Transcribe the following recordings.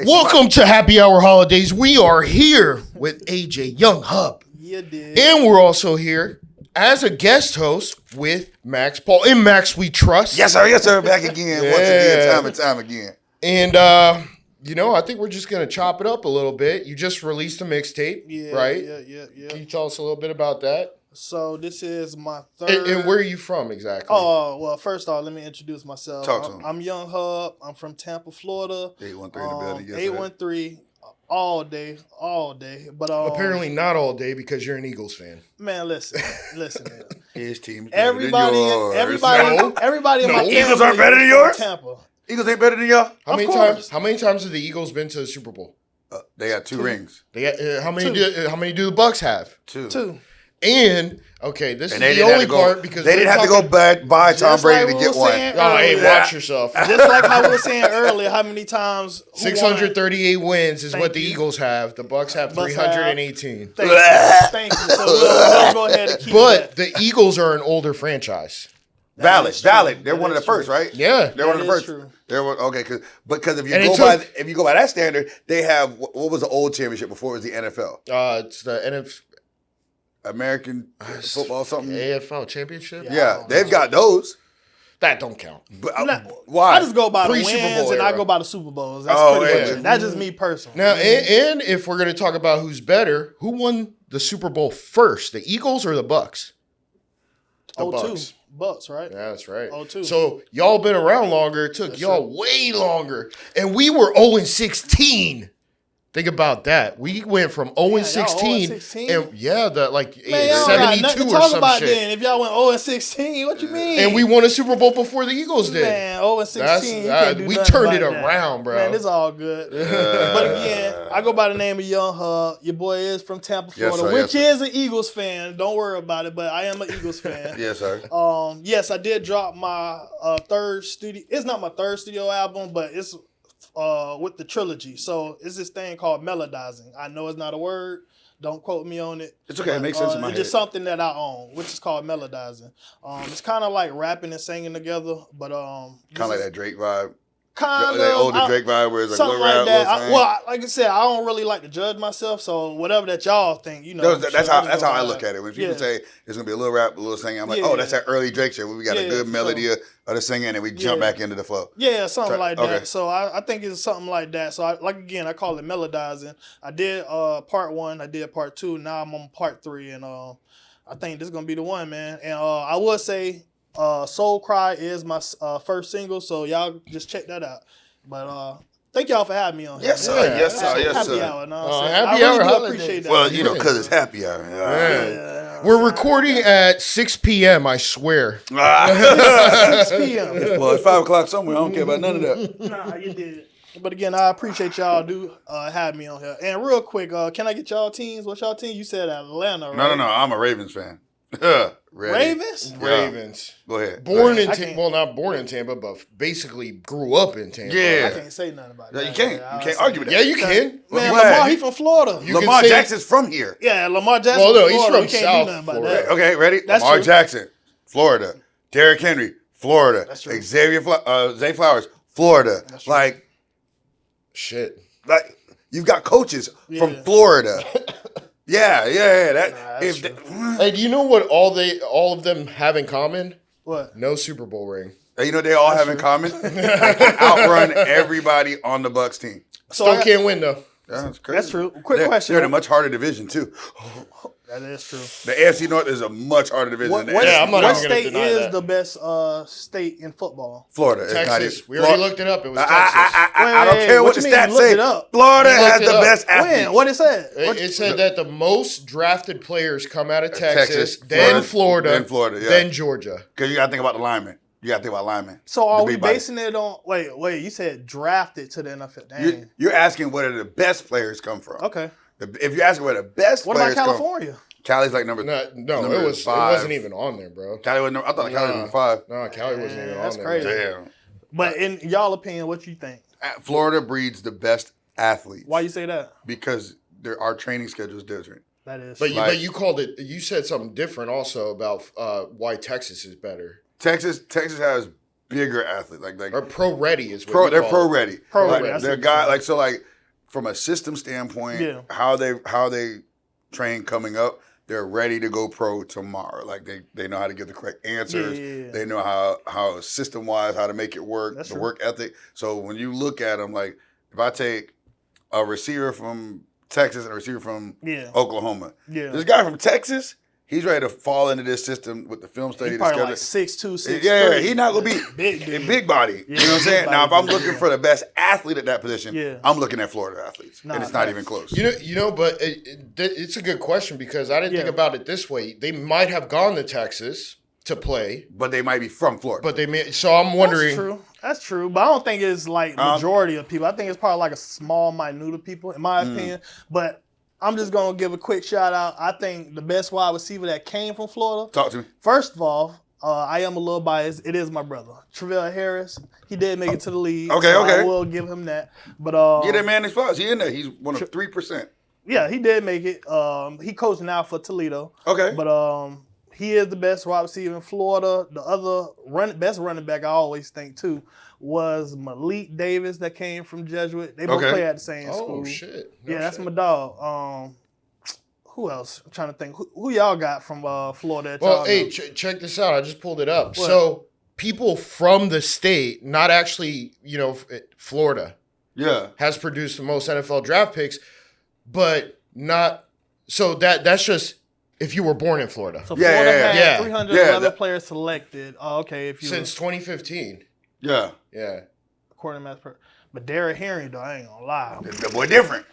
Welcome to Happy Hour Holidays. We are here with AJ Young Hub. Yeah, dude. And we're also here as a guest host with Max Paul. In Max we trust. Yes, sir. Back again. Once again, time and time again. And, I think we're just going to chop it up a little bit. You just released a mixtape, right? Yeah. Can you tell us a little bit about that? So this is my third. And where are you from exactly? Oh, well, first off, let me introduce myself. Talk to him. I'm Young Hub. I'm from Tampa, Florida. 813 in the building. Yes, 813 all day. But apparently not all day because you're an Eagles fan. Man, listen, man. His team is Everybody better than yours. everybody in my family Eagles aren't better than is yours? from Tampa. Eagles ain't better than y'all? How many times have the Eagles been to the Super Bowl? They got two rings. They got, how many do the Bucs have? Two. And okay, this And is the only part because they didn't have to go back buy Tom Brady to get one. Oh, hey, watch yourself. Just like how we were saying earlier, how many times 638 wins is Thank what the you. Eagles have. The Bucs have Bucs 318. Thank you. So we'll go ahead and keep But that. the Eagles are an older franchise. Valid. They're That one of the is first, right? Yeah. They're one of the is first. true. They're one, okay, because if you go by that standard, they have what was the old championship before it was the NFL? It's the NFL American football something. AFL championship. Yeah, they've got those. That don't count. But Why? I just go by the Pre-Super wins Bowl and I era. go by the Super Bowls. That's Oh, pretty yeah. much it. That's just me personally. Now, and if we're going to talk about who's better, who won the Super Bowl first, the Eagles or the Bucs? The 02. Bucks, right? Yeah, that's right. 02. So y'all been around longer. It took y'all way longer. And we were 0-16. Think about that. We went from 0-16. 0-16? And yeah, Man, y'all got 72 nothing to or talk some about shit. then. If y'all went 0-16, what you mean? And we won a Super Bowl before the Eagles did. Man, 0-16. You can't do we nothing turned it about that. around, bro. Man, it's all good. But again, I go by the name of Young Hub. Your boy is from Tampa, Yes, Florida, sir, which is an Eagles fan. Don't worry about it, but I am an Eagles fan. yes, sir. Yes, I did drop my third studio. It's not my third studio album, but it's with the trilogy. So it's this thing called Melodizing. I know it's not a word. Don't quote me on it. It's okay. It makes sense in my It's head. just something that I own, which is called Melodizing. It's kind of like rapping and singing together, but Kind of like that Drake vibe. kind of That older Drake vibe where it's like something little like rap, that. little Well, like I said, I don't really like to judge myself, so whatever that y'all think, That's how I look at it. When people say it's gonna be a little rap, a little singing, I'm like, Yeah. oh, that's that early Drake shit where we got a good for melody of the singing and we jump back into the flow. Yeah, something like that. Okay. So I think it's something like that. So I call it melodizing. I did part 1, I did part 2, now I'm on part 3, and I think this is gonna be the one, man. And I would say Soul Cry is my first single, so y'all just check that out. But thank y'all for having me on here. Yes, sir. Yes, sir. Yes, Happy sir. hour, know what I'm saying? Happy I really hour do holidays. appreciate that. Well, because it's happy hour. Yeah. We're recording at 6 p.m., I swear. 6 p.m. Well, it's 5 o'clock somewhere. I don't care about none of that. Nah, you did. But again, I appreciate y'all having me on here. And real quick, can I get y'all teams? What's y'all team? You said Atlanta, right? No. I'm a Ravens fan. Ravens? Yeah. Ravens. Go ahead. Born in I Tampa. can't- Well, not born in Tampa, but basically grew up in Tampa. Yeah. I can't say nothing about No, that. you can't. You can't argue with that. Yeah, you can. Man, What? Lamar, he from Florida. You can Lamar say- Jackson's from here. Yeah, Lamar Jackson. Well, no, from he's Florida. from We can't South do nothing about Florida. that. Okay, ready? That's Lamar true. Jackson, Florida. Derrick Henry, Florida. That's true. Zay Flowers, Florida. That's true. Shit. Like you've got coaches from Yeah. Florida. Yeah. that's true. Hey, do you know what all of them have in common? What? No Super Bowl ring. You know what they all have in common? They can outrun everybody on the Bucs team. Still can't win though. That's crazy. That's true. Quick question. They're in a much harder division too. That is true. The AFC North is a much harder division What, than the Yeah, I'm AFC. not what even gonna state deny is that. the best state in football? Florida. It's not Texas. even- We already looked it up. It was Texas. I don't care what the you mean stats you looked say. it up? Florida You looked has it the up. best athletes. When? What it said? It said that the most drafted players come out of Texas, Texas, then Florida, then Florida, yeah. then Georgia. Because you got to think about the linemen. You got to think about linemen. So are The we big body. basing it on? Wait. You said drafted to the NFL. Dang. You're asking where the best players come from. Okay. If you're asking where the best What about players come California? Cali's like number No, number it was. 5. It wasn't even on there, bro. Cali was number, I thought Cali was number 5. No, Cali wasn't even on that's there. crazy. Damn. But in y'all opinion, what you think? Florida breeds the best athletes. Why you say that? Because our training schedule is different. That is. But Like- you called it. You said something different also about why Texas is better. Texas has bigger athletes, or pro ready is what they're call pro it. ready. Pro Like, ready. they're guy like from a system standpoint, Yeah. how they train coming up, they're ready to go pro tomorrow. Like they know how to give the correct answers. Yeah. They know how system wise how to make it work. That's the true. work ethic. So when you look at them, like if I take a receiver from Texas and a receiver from Oklahoma, this guy from Texas, he's ready to fall into this system with the film study. He probably the like 6'2", 6'3". Yeah, he's not gonna be big body. Yeah, you know what I'm saying? Now, if I'm looking yeah. for the best athlete at that position, Yeah. I'm looking at Florida athletes, and it's not even close. You know, but it's a good question because I didn't think about it this way. They might have gone to Texas to play, but they might be from Florida. But they may. So I'm wondering. That's true. But I don't think it's like majority of people. I think it's probably like a small minute of people, in my opinion. But I'm just gonna give a quick shout out. I think the best wide receiver that came from Florida. Talk to me. First of all, I am a little biased. It is my brother, Travell Harris. He did make it to the league. Okay. I will give him that. But get that man his flowers. He in there. He's one of 3%. Yeah, he did make it. He coached now for Toledo. Okay. But he is the best wide receiver in Florida. The other best running back I always think too was Malik Davis that came from Jesuit. They both play at the same school. Oh shit! That's my dog. Who else? I'm trying to think. Who y'all got from Florida? Well, hey, check this out. I just pulled it up. What? So people from the state, not actually, Florida, has produced the most NFL draft picks, but not. So that's just if you were born in Florida. So Florida had 311 Yeah. players selected. Okay, if you Since 2015. Yeah. According to but Derrick Henry, though, I ain't gonna lie. The boy different.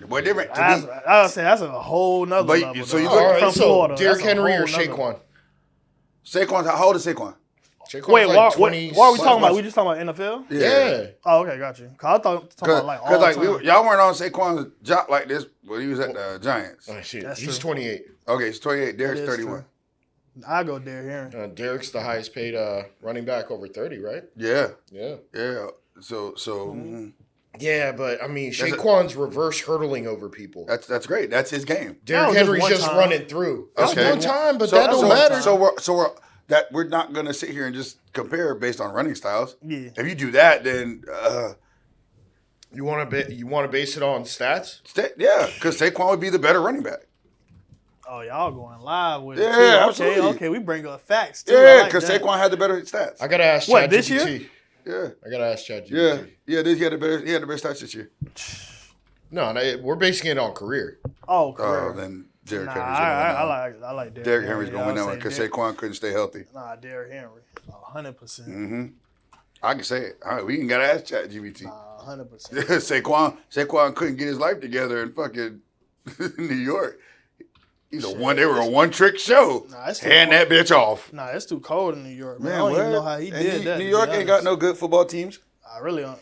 I would say that's a whole nother level. So you all right, from Florida. Derrick Henry or Saquon? Saquon, how old is Saquon? Wait, like what are 20, we talking about? We just talking about NFL? Yeah. Oh, okay, got you. Cause I thought talking about like all the time. y'all weren't on Saquon's job like this when he was at the Giants. Oh, shit. That's He's true. 28. Okay, he's 28. Derrick's 31. True. I go Derrick Henry. Derrick's the highest paid running back over 30, right? Yeah. Yeah. So. Yeah, but I mean, Saquon's reverse hurdling over people. That's great. That's his game. Derrick Henry's just running through. That's one time, but that don't matter. So we're not gonna sit here and just compare based on running styles. Yeah. If you do that, then you want to base it on stats? Because Saquon would be the better running back. Oh, y'all going live with it. Yeah, too. absolutely. Okay, we bring up facts too. Yeah, because Saquon had the better stats. I gotta ask What, ChatGPT. this year? Yeah. Oh, I gotta ask ChatGPT. Yeah. He had the better stats this year. No, we're basing it on career. Oh, career. Then Derrick Nah, Henry's going to I like Derrick Derrick Henry's going to win that I'll one because say Saquon couldn't stay healthy. Nah, Derrick Henry, 100%. Mm-hmm. I can say it. All right, we ain't got to ask ChatGPT. 100%. Saquon couldn't get his life together in fucking New York. They were a one-trick show. Hand that bitch off. Nah, it's too cold in New York, man. Man, I don't even know how he did that. New York ain't got no good football teams. I really don't.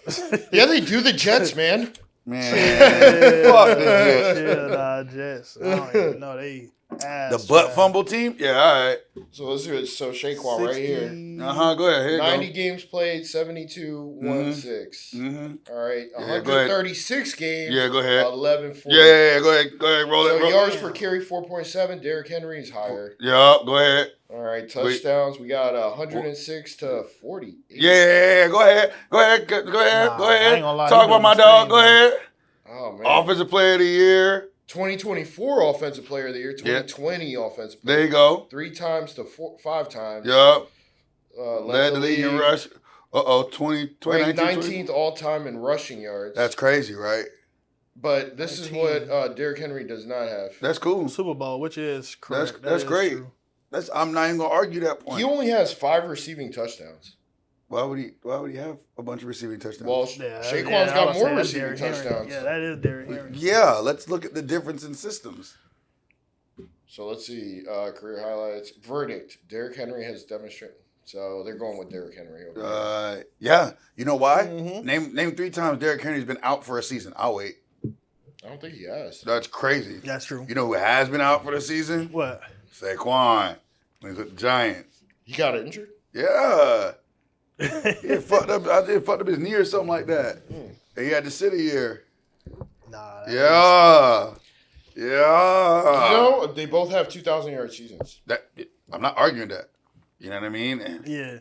Yeah, they do. The Jets, man. Fuck the Jets. Yeah, nah, Jets. I don't even know. They ass. The butt fumble team? Yeah, all right. So let's do it. So Saquon right here. Go ahead. Here 90 games played, 72, 1 6. Mm-hmm. All right. Yeah, 136 games. Yeah, go ahead. 11 4. Yeah, go ahead. Roll it. Yards per carry, 4.7. Derrick Henry's higher. Yup, go ahead. All right, touchdowns. We got 106 to 40. Yeah, go ahead. Go ahead. I ain't gonna lie, Talk about my dog. Go ahead. Oh, man. Offensive player of the year. 2024 Offensive Player of the Year. 2020 Offensive Player. There you go. 3 times to 5 times. Yup. Led the league in rush. 2019. 19th all-time in rushing yards. That's crazy, right? But this 19. Is what Derrick Henry does not have. That's cool. Super Bowl, which is correct. That's great. True. I'm not even gonna argue that point. He only has 5 receiving touchdowns. Why would he have a bunch of receiving touchdowns? Well, Saquon's got more receiving touchdowns. Yeah, that is Derrick Henry. Yeah, let's look at the difference in systems. So let's see. Career highlights. Verdict. Derrick Henry has demonstrated. So they're going with Derrick Henry. Yeah. You know why? Mm-hmm. Name 3 times Derrick Henry's been out for a season. I'll wait. I don't think he has. That's crazy. That's true. You know who has been out for the season? What? Saquon. When he's with the Giants. He got injured? Yeah. He fucked up his knee or something like that. And he had to sit a year. Nah. Yeah. They both have 2,000-yard seasons. I'm not arguing that. You know what I mean? Yeah.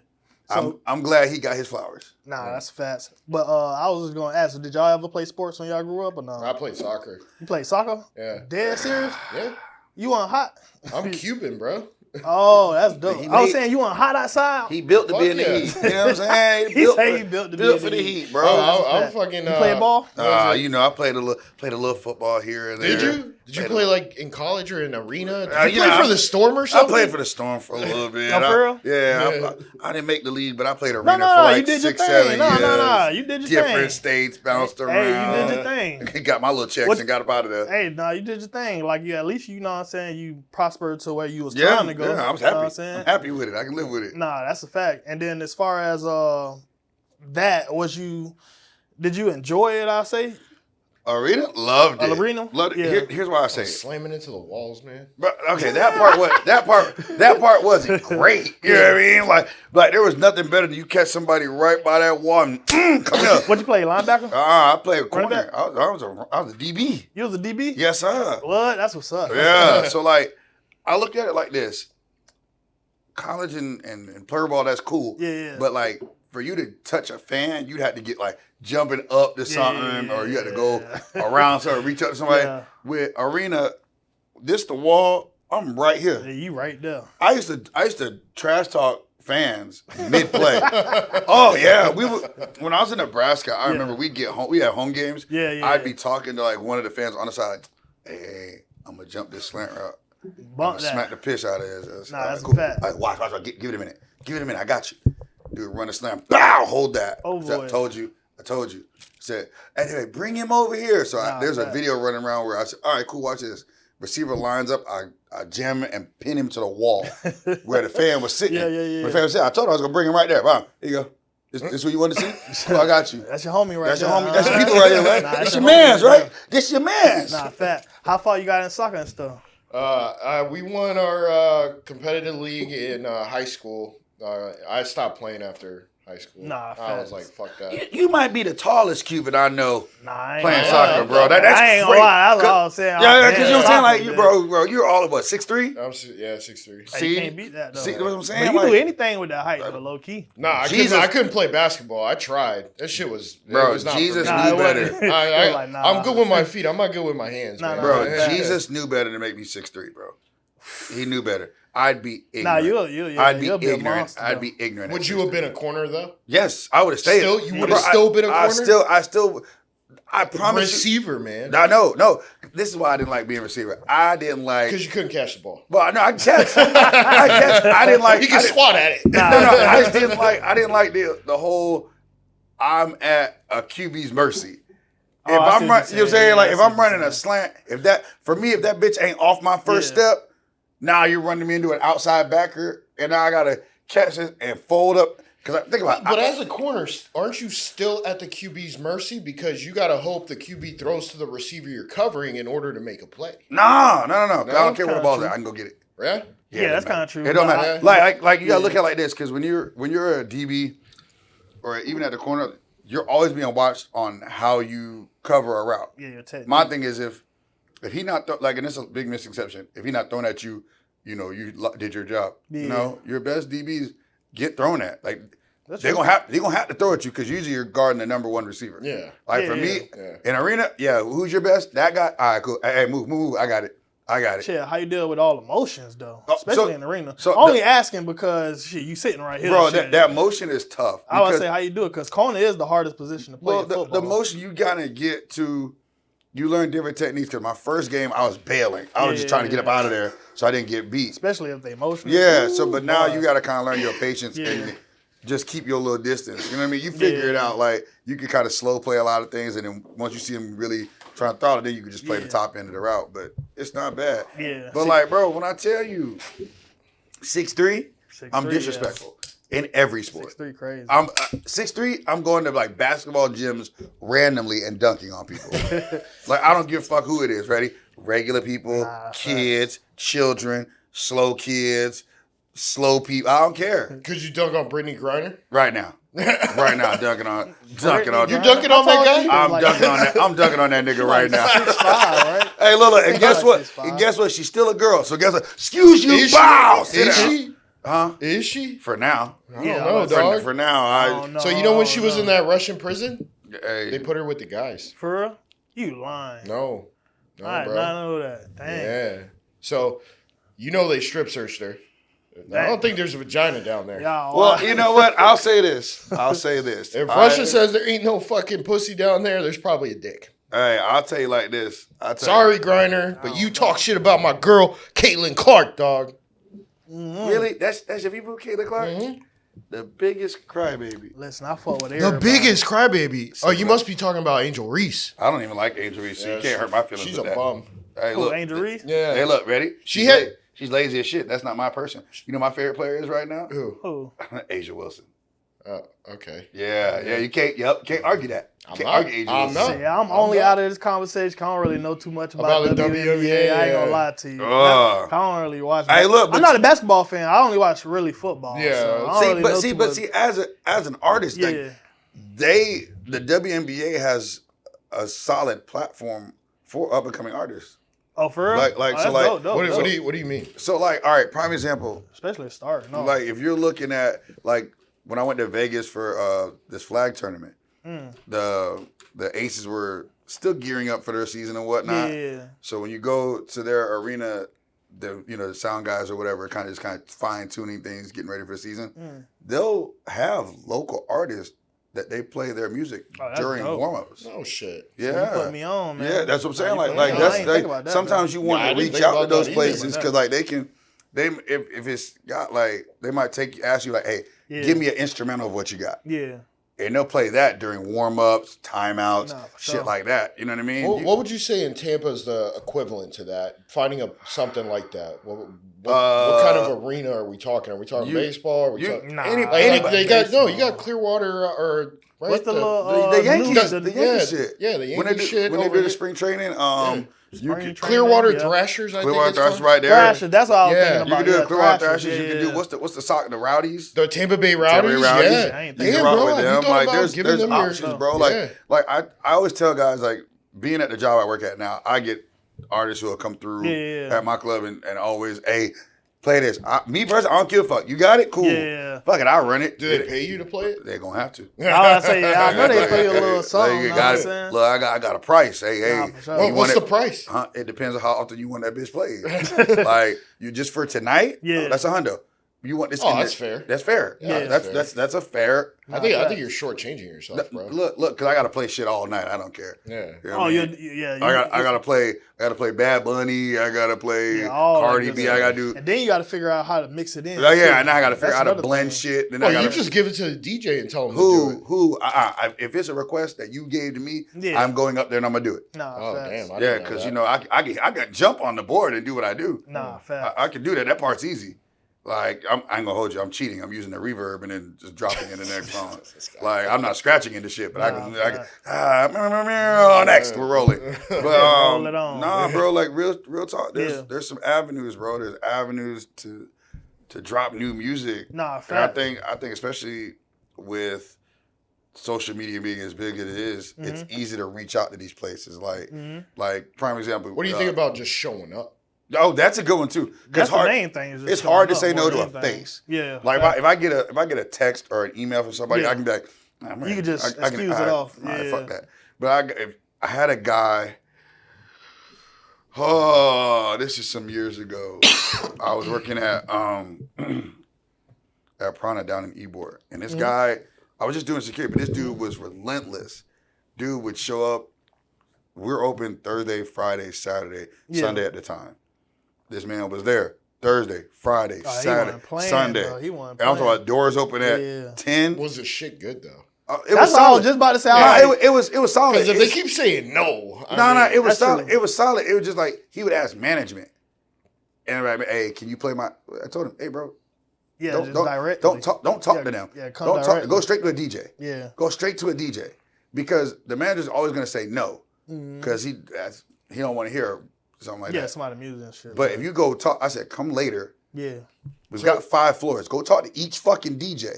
So, I'm glad he got his flowers. Nah, that's fast. But I was just gonna ask, did y'all ever play sports when y'all grew up or no? I played soccer. You played soccer? Yeah. Dead serious? Yeah. You want hot? I'm Cuban, bro. Oh, that's dope. I was saying you want hot outside? He built to be in the heat. You know what I'm saying? He said he built to be in the for the heat, bro. I'm fucking. You play ball? You know, I played a little football here and there. Did you? Did you play like in college or in arena? Did you you play know, for the Storm or something? I played for the Storm for a little bit. Oh, for real? Yeah. I didn't make the league, but I played arena for you like did 6, your 7 thing. years. No, you did your thing. Different states, bounced around. Hey, you did your thing. Got my little checks and got up out of there. Hey, you did your thing. Like, at least, you know what I'm saying, you prospered to where you was trying to go. Yeah, I was happy. You know what I'm saying? I'm happy with it. I can live with it. Nah, that's a fact. And then as far as did you enjoy it, I'll say? Arena? Loved it. Arena? Loved it. Yeah. Here's why I say it. Slamming into the walls, man. But okay, that part wasn't great. You know what I mean? Like there was nothing better than you catch somebody right by that wall and come here. What you play, linebacker? I played corner. I was a DB. You was a DB? Yes, sir. What? That's what's up. Yeah. So like I look at it like this. College and player ball, that's cool. Yeah. But like for you to touch a fan, you'd have to get like jumping up to something, or you had to go around something, reach up to somebody. Yeah. With arena, the wall, I'm right here. Yeah, you right there. I used to trash talk fans mid play. Oh yeah, when I was in Nebraska, I remember we had home games. Yeah. I'd be talking to like one of the fans on the side. Hey, I'm gonna jump this slant route. Smack the piss out of his. Nah, that's cool. Fat. Right, watch. Give it a minute. I got you. Dude, run a slam. Bow, hold that. Oh boy. I told you. Said, anyway, bring him over here. So there's a video running around where I said, all right, cool, watch this. Receiver lines up, I jam him and pin him to the wall where the fan was sitting. Yeah. The fan was sitting. I told him I was gonna bring him right there. Wow, here you go. This what you want to see? Well, I got you. That's your homie right That's there. your homie. That's your people right here, right? That's your man's, right? This your man's. Nah, fat. How far you got in soccer and stuff? We won our competitive league in high school. I stopped playing after high school. Nah, I was like, fuck that. You might be the tallest Cuban I know playing gonna soccer, bro. That's I ain't gonna lie. That's all I'm saying. Yeah, because you know what I'm saying? Like, bro, you're all of what, 6'3"? I'm 6'3". See, you can't beat that, though. See what I'm saying? But you do anything with that height, though, low key. Nah, I couldn't play basketball. I tried. That shit was, bro, it was not Jesus for me. knew better. I'm good with my feet. I'm not good with my hands, man. Bro, Jesus knew better than make me 6'3", bro. He knew better. I'd be ignorant. I'd be ignorant. I'd be ignorant. Would you have been a corner though? Yes, I would have stayed. You would have still been a corner. I promise. Receiver, man. No. This is why I didn't like being a receiver. I didn't like because you couldn't catch the ball. Well, no, I catch. I didn't like. You can swat at it. No. I just didn't like. I didn't like the whole. I'm at a QB's mercy. If I'm running, you know what I'm saying? Like if I'm running a slant, if that bitch ain't off my first step. Now you're running me into an outside backer, and now I gotta catch it and fold up. Because think about it. But as a corner, aren't you still at the QB's mercy? Because you gotta hope the QB throws to the receiver you're covering in order to make a play. No. I don't care where the ball's at. I can go get it. Yeah? Yeah, that's kind of true. It don't matter. Like you gotta look at it like this. Because when you're a DB or even at the corner, you're always being watched on how you cover a route. Yeah, your technique. My thing is if he not and this is a big misconception. If he not throwing at you, you know you did your job. Yeah. You know your best DBs get thrown at. Like they're gonna have to throw at you because usually you're guarding the number one receiver. Yeah. Like for me in arena, who's your best? That guy. All right, cool. Hey, move. I got it. Yeah, how you deal with all emotions though, especially in the arena. So only asking because you sitting right here, bro. That motion is tough. I would say how you do it because corner is the hardest position to play. Well, in football. the motion you gotta get to. You learn different techniques. Because my first game, I was bailing. I was just trying to get up out of there so I didn't get beat. Especially if they emotional. Yeah. But now you got to kind of learn your patience and just keep your little distance. You know what I mean? You figure it out. Like you can kind of slow play a lot of things, and then once you see them really trying to throttle, then you can just play the top end of the route. But it's not bad. Yeah. But like, bro, when I tell you 6'3", I'm disrespectful. In every sport. 6'3" crazy. I'm 6'3", I'm going to like basketball gyms randomly and dunking on people. Like I don't give a fuck who it is, ready? Regular people, kids, children, slow kids, slow people. I don't care. Could you dunk on Brittany Griner? Right now. Dunking on. You dunking on that guy? I'm dunking on that nigga right now. 6'5", right? Hey, look, and guess what? And guess what? She's still a girl. So guess what? Excuse you, bow. Is she? Huh? Is she? For now. I don't know, dog. For now. I don't know. So you know when she was in that Russian prison? Hey. They put her with the guys. For real? You lying. No, I did not know that. Dang. Yeah. So, you know they strip searched her. I don't think there's a vagina down there. Well, you know what? I'll say this. If Russia says there ain't no fucking pussy down there, there's probably a dick. Hey, I'll tell you like this. Sorry, Griner, but you talk shit about my girl, Caitlin Clark, dog. Mm-hmm. Really? That's your people, Caitlin Clark? Mm-hmm. The biggest crybaby. Listen, I fuck with everybody. The biggest crybaby. Oh, you must be talking about Angel Reese. I don't even like Angel Reese. So you can't hurt my feelings. She's a bum. Hey, look, Angel Reese? Yeah. Hey, look, ready? She's lazy as shit. That's not my person. You know my favorite player is right now? Who? Asia Wilson. Okay. Yeah. You can't argue that. Can't argue Asia Wilson. See, I'm only out of this conversation. I don't really know too much about the WNBA. I ain't gonna lie to you. I don't really watch. Hey, look, I'm not a basketball fan. I only watch really football. Yeah. So see, as an artist, the WNBA has a solid platform for up and coming artists. Oh, for real? Dope. What do you mean? So, like, all right, prime example. Especially a star. No. Like, if you're looking at, like, when I went to Vegas for this flag tournament, the Aces were still gearing up for their season and whatnot. Yeah. So when you go to their arena, the sound guys or whatever, kind of fine tuning things, getting ready for the season. They'll have local artists that they play their music during warm-ups. Oh shit! Yeah, so you put me on, man. Yeah, that's what I'm saying. Like that's sometimes you want to reach out to those places because like if it's got like they might ask you like, hey, give me an instrumental of what you got. Yeah. And they'll play that during warm-ups, timeouts, shit like that. You know what I mean? What would you say in Tampa is the equivalent to that? Finding something like that. What kind of arena are we talking? Are we talking baseball? Are we talking you got Clearwater or right? What's the Yankees? The Yankees shit. Yeah, the Yankees shit. When they do the spring training, Clearwater Thrashers, I think Clearwater Thrashers right there. Thrashers, that's all I was thinking about. You can do Clearwater Thrashers. You can do what's the sock? The Rowdies. The Tampa Bay Rowdies. Yeah, you can rock with them. Like there's options, bro. Like I always tell guys like being at the job I work at now, I get artists who will come through at my club and always play this. Me personally, I don't give a fuck. You got it? Cool. Yeah. Fuck it, I'll run it. Do they pay you to play it? They're going to have to. I know they pay you a little something. Look, I got a price. Hey. What's the price? It depends on how often you want that bitch played. Like, you just for tonight? Yeah. That's $100. You want this? That's fair. That's fair. Yeah, that's a fair. I think you're shortchanging yourself, bro. Look, because I gotta play shit all night. I don't care. Yeah. You know I gotta play Bad Bunny. I gotta play Cardi B. I gotta do. And then you gotta figure out how to mix it in. Yeah, and I gotta figure out how to blend shit. Then you just give it to the DJ and tell him to do it. If it's a request that you gave to me, I'm going up there and I'm gonna do it. Damn. Yeah, because I got jump on the board and do what I do. I can do that. That part's easy. Like, I ain't gonna hold you. I'm cheating. I'm using the reverb and then just dropping in the next song. Like, I'm not scratching into shit, but next, we're rolling. But, roll it on. Nah, bro, like, real talk. There's some avenues, bro. There's avenues to drop new music. And I think especially with social media being as big as it is, it's easy to reach out to these places. Like prime example. What do you think about just showing up? Oh, that's a good one too. That's the main thing. It's hard to say no to a face. Yeah. Like if I get a text or an email from somebody, I can be like, you can just excuse it off. Fuck that. But I had a guy. Oh, this is some years ago. I was working at Prana down in Ybor, and this guy, I was just doing security, but this dude was relentless. Dude would show up. We're open Thursday, Friday, Saturday, Sunday at the time. This man was there Thursday, Friday, Saturday, Sunday. And I'm talking about doors open at 10. Was the shit good though? That's what I was just about to say. It was solid. Because if they keep saying no, it was solid. True. It was solid. It was just like he would ask management, and like, hey, can you play my? I told him, hey, bro. Yeah, don't talk to them. Yeah, don't talk. Go straight to a DJ. Yeah, go straight to a DJ because the manager's always going to say no because he don't want to hear something like that. Yeah, somebody music and shit. But if you go talk, I said, come later. Yeah, we've got 5 floors. Go talk to each fucking DJ.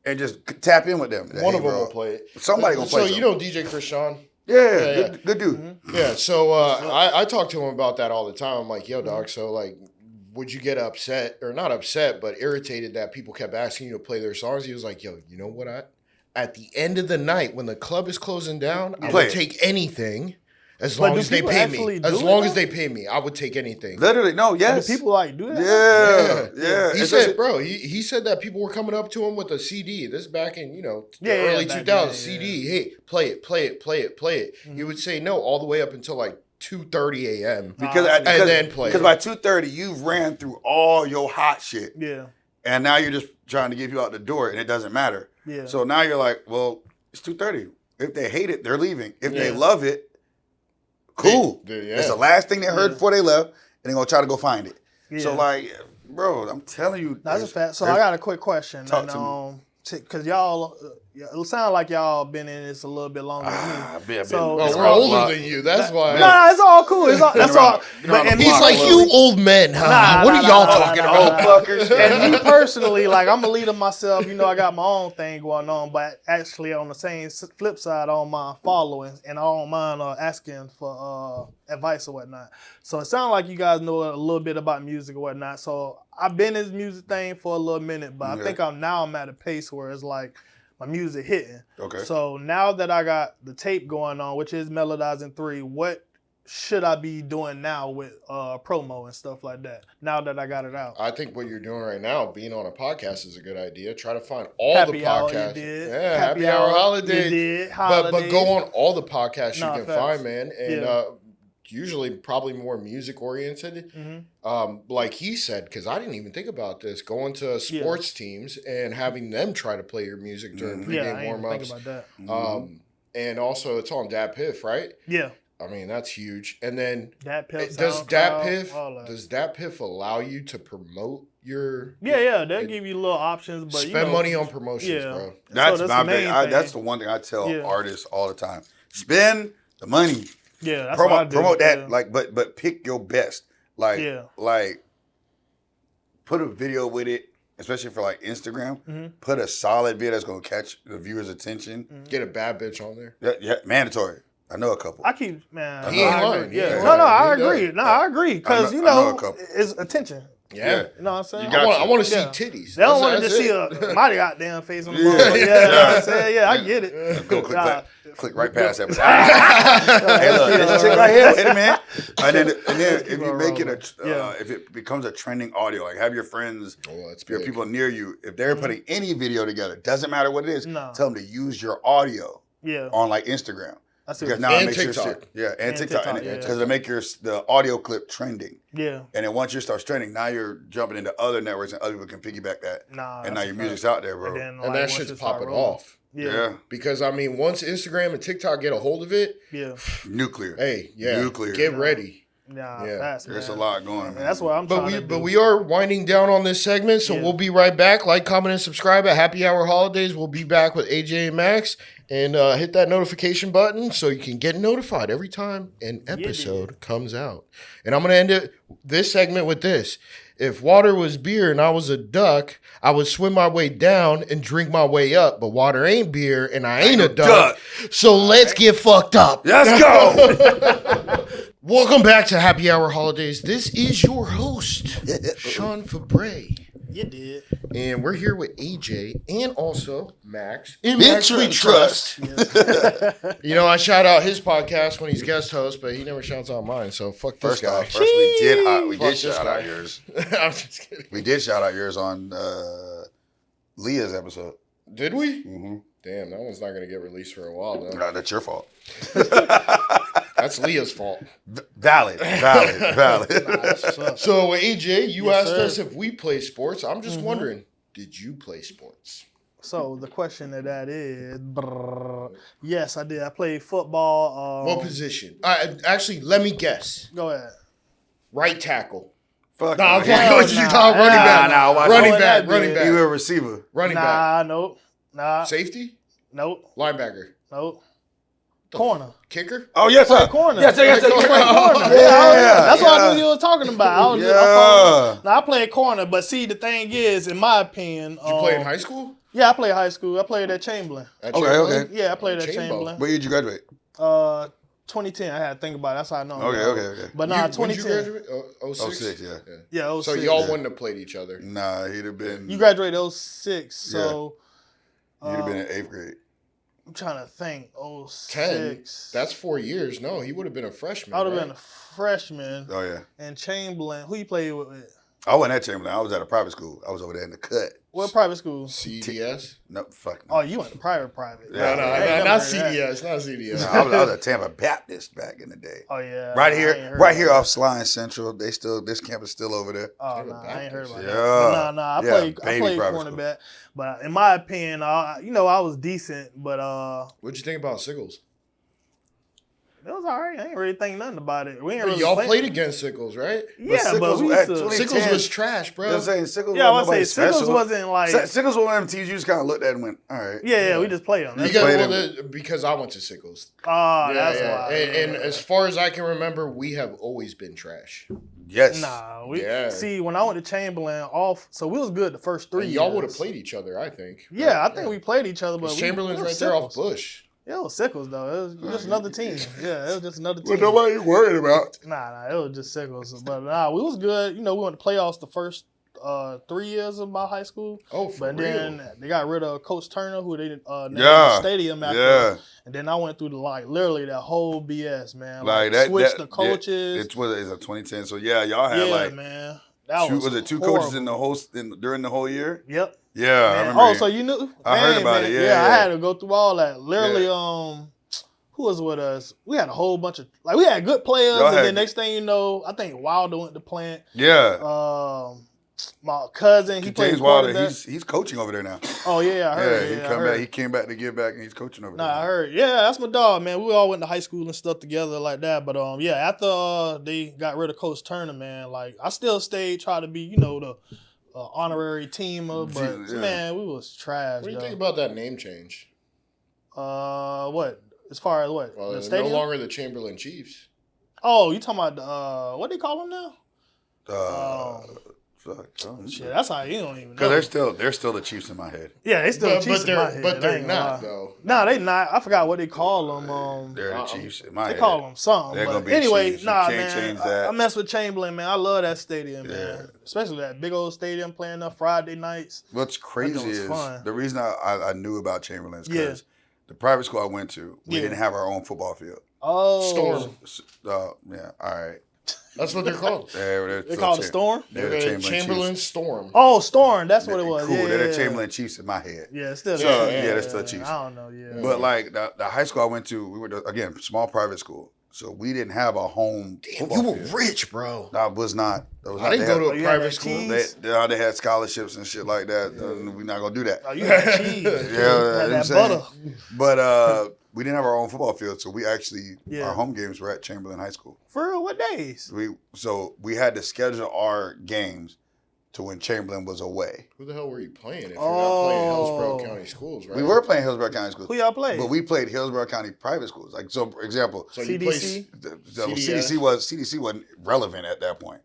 And just tap in with them. One of them will play it. Somebody gonna play. So you know DJ Chris Sean? Yeah. Good dude. Yeah. So I talk to him about that all the time. I'm like, yo, dog. So like, would you get upset, or not upset, but irritated that people kept asking you to play their songs? He was like, yo, you know what? At the end of the night, when the club is closing down, I would take anything. As long as they pay me. As long as they pay me, I would take anything. Literally, no, yes. Do people like do that? Yeah. He said, bro, he said that people were coming up to him with a CD. This is back in, the early 2000s. CD. Hey, play it. Mm-hmm. He would say no all the way up until like 2:30 a.m. And then play. Because by 2:30, you've ran through all your hot shit. Yeah. And now you're just trying to get you out the door, and it doesn't matter. Yeah. So now you're like, well, it's 2:30. If they hate it, they're leaving. If they love it, cool. It's the last thing they heard before they left, and they're going to try to go find it. Yeah. So, like, bro, I'm telling you. That's a fact. So, I got a quick question. Talk to me. Because y'all, it sounds like y'all been in this a little bit longer than me. We're older than you. That's why. Nah, it's all cool. That's all. But he's like, you old men. Huh? What are y'all talking about? Fuckers. And me personally, like, I'm a leader myself. I got my own thing going on. But actually, on the same flip side, I don't mind following. And I don't mind asking for advice or whatnot. So it sounds like you guys know a little bit about music or whatnot. So I've been in this music thing for a little minute, but I think I'm at a pace where it's like my music hitting. Okay. So now that I got the tape going on, which is Melodizing 3, what should I be doing now with promo and stuff like that, now that I got it out? I think what you're doing right now, being on a podcast, is a good idea. Try to find all Happy the podcasts. Hour, you did. Yeah, Happy Hour Holidays. You did. Holidays. But go on all the podcasts you can facts. find, man. And usually probably more music oriented. Mm-hmm. Like he said, because I didn't even think about this, going to sports teams and having them try to play your music during pregame warm-ups. Think about that. And also it's on Dat Piff, right? Yeah. I mean, that's huge. And then Dat Piff, does Dat Piff allow you to promote your... Yeah, they'll give you little options, but spend money on promotions, bro. That's my big. That's the one thing I tell artists all the time. Spend the money. Yeah, that's what I do. Promote that, like, but pick your best. Like, put a video with it, especially for like Instagram. Mm-hmm. Put a solid video that's gonna catch the viewer's attention. Mm-hmm. Get a bad bitch on there. Yeah, mandatory. I know a couple. I keep He ain't lying. Yeah. No, I agree. No, I agree because it's attention. Yeah. You know what I'm saying? I want to see titties. They don't want to just see my goddamn face on the phone. You know what I'm saying? Yeah, I get it. Go click right past that. Hey, look, this chick right here. Wait a minute. And then if you make it if it becomes a trending audio, like have your friends, your people near you, if they're putting any video together, doesn't matter what it is, tell them to use your audio on like Instagram. Because now it makes TikTok. And TikTok. Because it'll make the audio clip trending. Yeah. And then once you start trending, now you're jumping into other networks and other people can piggyback that. And now your music's out there, bro. And that shit's popping off. Yeah. Because, I mean, once Instagram and TikTok get a hold of it. Nuclear. Hey, Nuclear. Get ready. There's a lot going on. That's what I'm trying to do. But we are winding down on this segment, so we'll be right back. Like, comment, and subscribe at Happy Hour Holidays. We'll be back with AJ and Max. And hit that notification button so you can get notified every time an episode comes out. And I'm going to end this segment with this. If water was beer and I was a duck, I would swim my way down and drink my way up. But water ain't beer and I ain't a duck. So let's get fucked up. Let's go. Welcome back to Happy Hour Holidays. This is your host, Sean Fabre. You did. And we're here with AJ and also Max. In Max we trust. I shout out his podcast when he's guest host, but he never shouts out mine. So fuck this guy. First we did shout out yours. I'm just kidding. We did shout out yours on Leah's episode. Did we? Mm-hmm. Damn, that one's not going to get released for a while, though. No, that's your fault. That's Leah's fault. Valid. So, AJ, you asked us if we play sports. I'm just wondering, did you play sports? So, the question to that is, yes, I did. I played football. What position? Actually, let me guess. Go ahead. Right tackle. Fuck. I'm fucking with you, Tom. Running back. Running back. You were a receiver. Running back. Nope. Safety? Nope. Linebacker? Nope. Corner. Kicker? Oh, yes, sir. Corner. Yes, corner. That's what I knew you were talking about. I played corner, but see, the thing is, in my opinion... Did you play in high school? Yeah, I played high school. I played at Chamberlain. Okay. Yeah, I played at Chamberlain. What year did you graduate? 2010. I had to think about it. That's how I know. Okay. But nah, 2010. When did you graduate? 06? Yeah. Yeah, 06. So y'all wouldn't have played each other. Nah, he'd have been. You graduated 06, so. You'd have been in 8th grade. I'm trying to think. 06. 10. That's 4 years. No, he would have been a freshman. I would have been a freshman. Oh, yeah. And Chamberlain. Who you played with? I wasn't at Chamberlain. I was at a private school. I was over there in the cut. What private school? CDS? No, fuck no. Oh, you went to private. Yeah. No, not CDS. Not CDS. No, I was at Tampa Baptist back in the day. Oh, yeah. Right here off Sly and Central. This campus still over there. Oh, no, I ain't heard about that. No, I played cornerback. But in my opinion, I was decent, but what'd you think about Sickles? It was all right. I ain't really think nothing about it. Y'all played against Sickles, right? Yeah, but Sickles was trash, bro. I'm saying Sickles. Yeah, I was saying Sickles wasn't like Sickles was one of them teams you just kind of looked at and went, all right. Yeah, we just played them. Because I went to Sickles. That's why. And as far as I can remember, we have always been trash. Yes. Nah, see, when I went to Chamberlain, so we was good the first 3 years. Y'all would have played each other, I think. Yeah, I think we played each other, but Chamberlain's right there off Bush. It was Sickles, though. It was just another team. Yeah, it was just another team. What nobody worried about. Nah, it was just Sickles. But we was good. We went to playoffs the first 3 years of my high school. Oh, for But then they got rid of Coach Turner, who they named the stadium after. Yeah. And then I went through literally that whole BS, man. Switched the coaches. It's a 2010. So yeah, y'all had man. Was it two coaches in during the whole year? Yep. Yeah, I remember. So you knew? I heard about it. Yeah, I had to go through all that. Literally, who was with us? We had a whole bunch of we had good players, and then next thing you know, I think Wilder went to Plant. Yeah. My cousin, he played James Wilder. He's coaching over there now. Oh yeah, I heard. Back. He came back to give back, and he's coaching over there. I heard. Yeah, that's my dog, man. We all went to high school and stuff together like that. But after they got rid of Coach Turner, man, I still stayed, try to be, the honorary teamer, but man, we was trash. What do you think about that name change? What? As far as what? Well, the stadium? No longer the Chamberlain Chiefs. Oh, you talking about what do they call them now? Shit, that's how you don't even know. Because they're still the Chiefs in my head. Yeah, they still the Chiefs in my head. But they're not though. No, they not. I forgot what they call them. They're the Chiefs in my head. They call them something. They're gonna be anyway, Chiefs. Man. Change that. I mess with Chamberlain, man. I love that stadium, man. Especially that big old stadium playing up Friday nights. What's crazy is the reason I knew about Chamberlain is because the private school I went to, we didn't have our own football field. Oh, Storm. Yeah, all right. That's what they're called. They're called the Storm? They're the Chamberlain Storm. Oh, Storm. That's what it was. Cool. Yeah, they're the Chamberlain Chiefs in my head. Yeah, it's still they're still Chiefs. I don't know, yeah. But the high school I went to, we were, again, small private school. So we didn't have a home. Damn, you were rich, bro. I was not. I didn't go to a private school. They had scholarships and shit like that. We're not going to do that. Oh, you had cheese. That butter. But we didn't have our own football field, so we actually, our home games were at Chamberlain High School. For real? What days? We had to schedule our games to when Chamberlain was away. Who the hell were you playing if you're not playing Hillsborough County schools, right? We were playing Hillsborough County schools. Who y'all played? But we played Hillsborough County private schools. Like, so for example, CDC? CDC wasn't relevant at that point.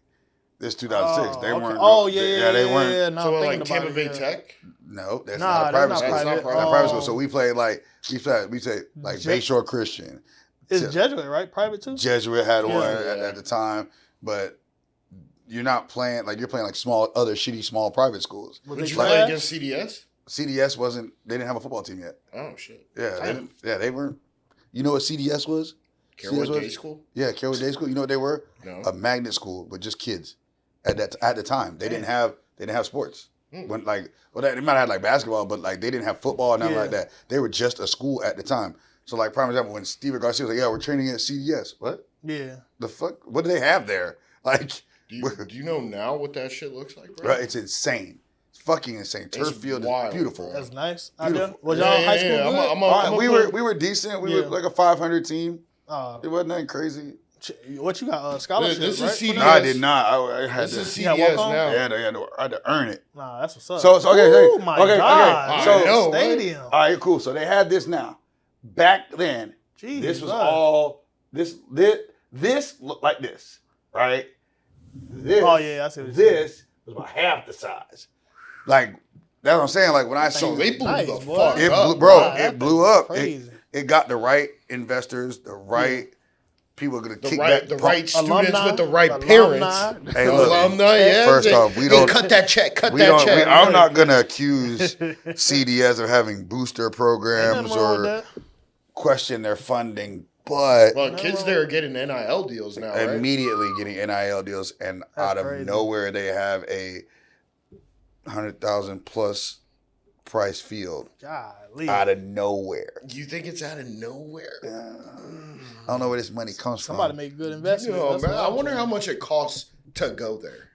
This 2006. They weren't. They weren't. Yeah, no, so like Tampa Bay Tech? No, that's not a private school. That's not private school. So we played we played Bayshore Christian. It's Jesuit, right? Private too? Jesuit had one at the time, but you're not playing you're playing other shitty small private schools. Did you play against CDS? CDS wasn't. They didn't have a football team yet. Oh shit. Yeah, they weren't. You know what CDS was? Carroll Day School. Yeah, Carroll Day School. You know what they were? No. A magnet school with just kids. At the time, they didn't have sports. When they might have had basketball, but they didn't have football and nothing like that. They were just a school at the time. So prime example, when Steven Garcia was we're training at CDS. What? Yeah. The fuck? What do they have there? Do you know now what that shit looks like, bro? Right, it's insane. It's fucking insane. Turf field is beautiful. That's nice. Beautiful. Was y'all high school good? We were decent. We were like a 500 team. It wasn't nothing crazy. What you got? Scholarships, this is right? CDS. No, I did not. I had this is to. CDS now. I had to earn it. Nah, that's what's up. So okay. Oh my God. So stadium. All right, cool. So they had this now. Back then, this was all this looked like this, right? This. Oh yeah, I see. This was about half the size. That's what I'm saying. When I saw they blew nice, the boy. fuck it up, blew, bro. It blew up. Crazy. It got the right investors, the right people are gonna kick back the right students with the right parents. Hey, look, alumni. Yeah. First off, we don't cut that check. Cut that check. I'm not gonna accuse CDS of having booster programs or question their funding, but kids there are getting NIL deals now. Immediately getting NIL deals, and out of nowhere they have a 100,000 plus price field. Golly. Out of nowhere. You think it's out of nowhere? I don't know where this money comes from. Somebody make good investment. Man, I wonder how much it costs to go there.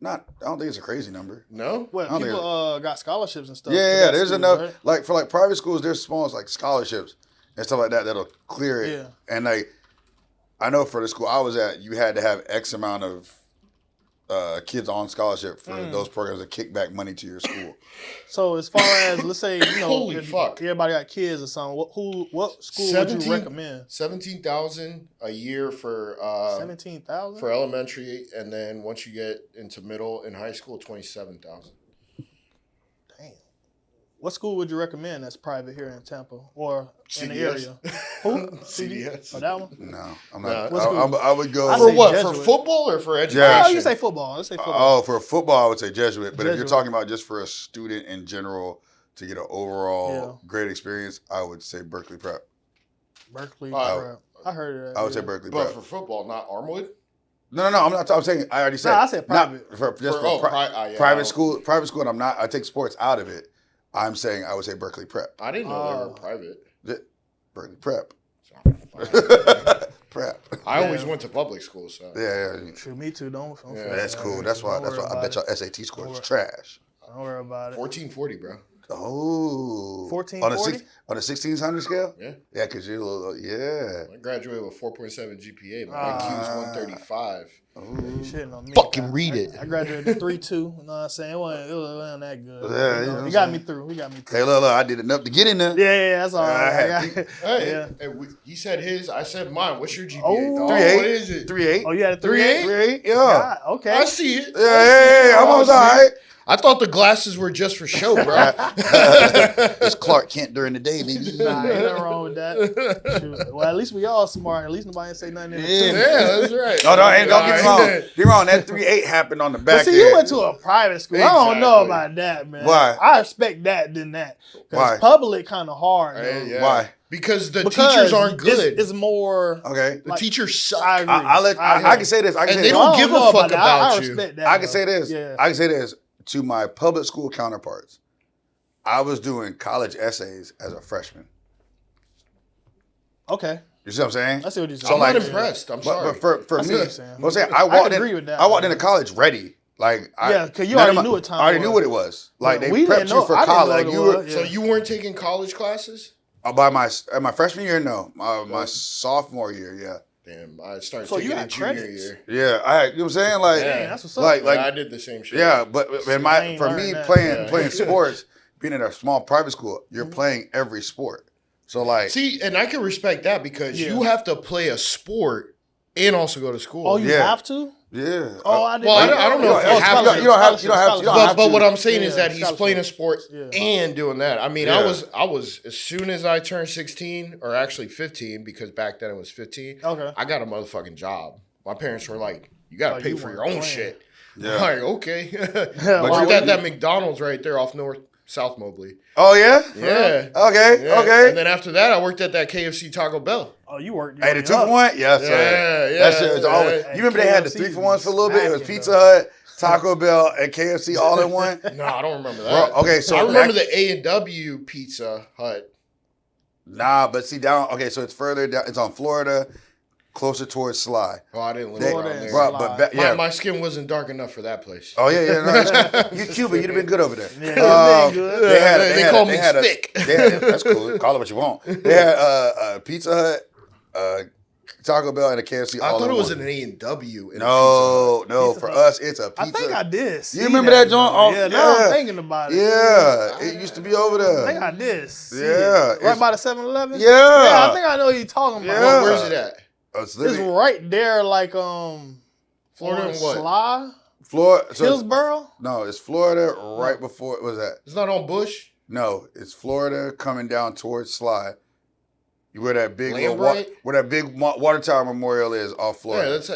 I don't think it's a crazy number. No? Well, people got scholarships and stuff. Yeah, there's enough. Right? Like for private schools, there's small scholarships and stuff like that that'll clear it. Yeah. And I know for the school I was at, you had to have X amount of kids on scholarship for those programs to kick back money to your school. So as far as, let's say, holy fuck, everybody got kids or something, what school would you recommend? 17,000 a year for 17,000 for elementary, and then once you get into middle and high school, 27,000. Damn. What school would you recommend that's private here in Tampa or in the CDS. area? Who? CDS. Oh, that one? No, I'm not. I would go for what? Jesuit. For football or for education? Yeah. Oh, you say football. Let's say football. Oh, for football, I would say Jesuit. But if you're talking about just for a student in general to get an overall great experience, I would say Berkeley Prep. Berkeley Prep. I heard of that. I would say Berkeley Prep. But for football, not Armwood? No. I'm not. I'm saying I already said. No, I said private. Private school. Private school. And I take sports out of it. I'm saying I would say Berkeley Prep. I didn't know they were private. Berkeley Prep. Prep. I always went to public school, so yeah. True, me too. Don't that's cool. That's why I bet y'all SAT score is trash. Don't worry about it. 1440, bro. Oh. 1440? On a 1600 scale? Yeah. Yeah, because you're a little, I graduated with 4.7 GPA. My IQ is 135. Shitting on me. Fucking read it. I graduated 3.2. You know what I'm saying? It wasn't that good. Yeah, he got me through. Hey, look, I did enough to get in there. Yeah, that's all right. Hey, he said his, I said mine. What's your GPA, dog? 3.8. What is it? 3.8. Oh, you had a 3.8? 3.8, yeah. God, okay. I see it. Yeah, I'm almost all right. I thought the glasses were just for show, bro. It's Clark Kent during the day, baby. Nah, ain't nothing wrong with that. Shoot. Well, at least we all smart. At least nobody ain't say nothing. Yeah, that's right. No, don't get me wrong. Get me wrong. That 3.8 happened on the back end. See, you went to a private school. Exactly. I don't know about that, man. Why? I expect that than that. Why? Public kind of hard. Yeah. Why? Because teachers aren't good. It's more. Okay. The teachers suck. I agree. I can say this. And they don't give a fuck about you. I respect that. I can say this. Yeah. I can say this to my public school counterparts. I was doing college essays as a freshman. Okay. You see what I'm saying? I see what you're saying. I'm not impressed. I'm sorry. But for me, I'm saying I walked into college ready. Because you already knew what time. I already knew what it was. Like they prepped you for college. So you weren't taking college classes? By my freshman year, no. My sophomore year, yeah. Damn, I started taking it junior year. Yeah, you know what I'm saying? Like, that's what's up. Like I did the same shit. Yeah, but for me playing sports, being in a small private school, you're playing every sport. So see, and I can respect that because you have to play a sport and also go to school. Oh, you have to? Yeah. Oh, I didn't. Well, I don't know if you have to. You don't have to. But what I'm saying is that he's playing a sport and doing that. I mean, I was as soon as I turned 16, or actually 15, because back then it was 15. Okay. I got a motherfucking job. My parents were like, "You got to pay for your own shit." Yeah. I'm like, okay. But worked at that McDonald's right there off South Mobley. Oh yeah. Yeah. Okay. And then after that, I worked at that KFC Taco Bell. Oh, you worked. Hey, the 2-for-1? Yes, sir. Yeah. That shit was always. You remember they had the 3-for-1s for a little bit? It was Pizza Hut, Taco Bell, and KFC all in one. No, I don't remember that. Okay, so I remember the A&W Pizza Hut. Nah, but see down. Okay, so it's further down. It's on Florida, closer towards Sly. Oh, I didn't live around there. But my skin wasn't dark enough for that place. Oh yeah. No, you Cuban, you'd have been good over there. Yeah, good. They called me thick. That's cool. Call it what you want. They had Pizza Hut, Taco Bell, and a KFC. I thought it was an A&W. No. For us, it's a pizza. I think I did. You remember that joint? Oh, yeah. Now I'm thinking about it. Yeah, it used to be over there. I think I did. Yeah, right by the 7-Eleven. Yeah, I think I know what you're talking about. Yeah. Where's it at? It's right there, like Florida and what? Sly. Florida, Hillsboro. No, it's Florida right before. What was that? It's not on Bush. No, it's Florida coming down towards Sly. Where that big water tower memorial is off Florida. Yeah, that's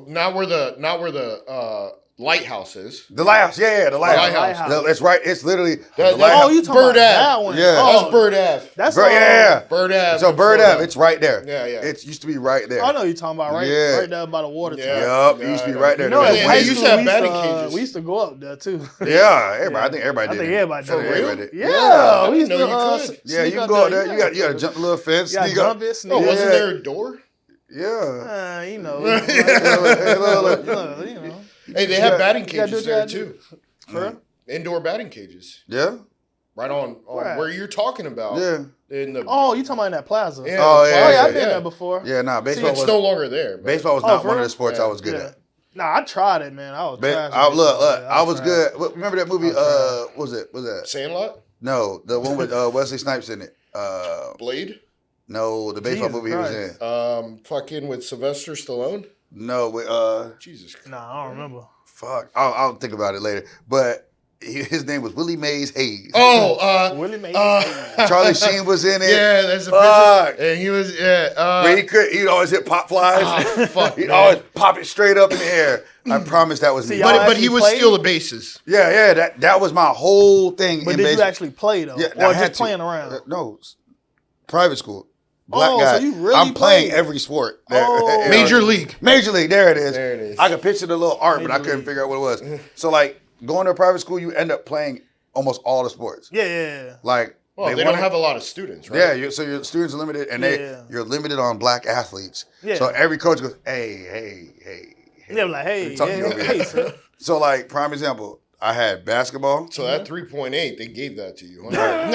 not where the lighthouse is. The lighthouse, the lighthouse. That's right. It's literally the lighthouse. Oh, you talking about that one? Yeah, that's Bird Ave. That's Bird Ave. So Bird Ave, it's right there. Yeah. It used to be right there. I know you're talking about right there by the water Yep, tower. it used to be right there. You know, they used to have batting cages. We used to go up there too. Yeah, everybody. I think everybody did. Everybody did. Yeah, we used to. You can go up there. You got to jump the little fence. Sneak up. Oh, wasn't there a door? Yeah. You know. Hey, they have batting cages there too. Indoor batting cages. Yeah. Right on where you're talking about. Yeah. You talking about in that plaza? Yeah. I've been there before. Yeah, baseball. It's no longer there. Baseball was not one of the sports I was good at. Nah, I tried it, man. I was trash. I was good. Remember that movie? What was that? Sandlot? No, the one with Wesley Snipes in it. Blade? No, the baseball movie he was in. Fucking with Sylvester Stallone? No, with Jesus Christ. Nah, I don't remember. Fuck, I'll think about it later. But his name was Willie Mays Hayes. Willie Mays Hayes. Charlie Sheen was in it. Yeah, that's a picture. And he was where he'd always hit pop flies. He'd always pop it straight up in the air. I promise that was me. But he was steal the bases. Yeah, that was my whole thing. But did you actually play though? Yeah, or just playing around? No, private school. Black guy. So you really I'm playing every sport. Major League. Major League. There it is. There it is. I could picture the little art, but I couldn't figure out what it was. So like going to a private school, you end up playing almost all the sports. Yeah. Like they don't have a lot of students, right? Yeah. So your students are limited, and you're limited on black athletes. Yeah. So every coach goes, hey. Yeah, like hey, sir. So like prime example. I had basketball. So that 3.8, they gave that to you. Huh?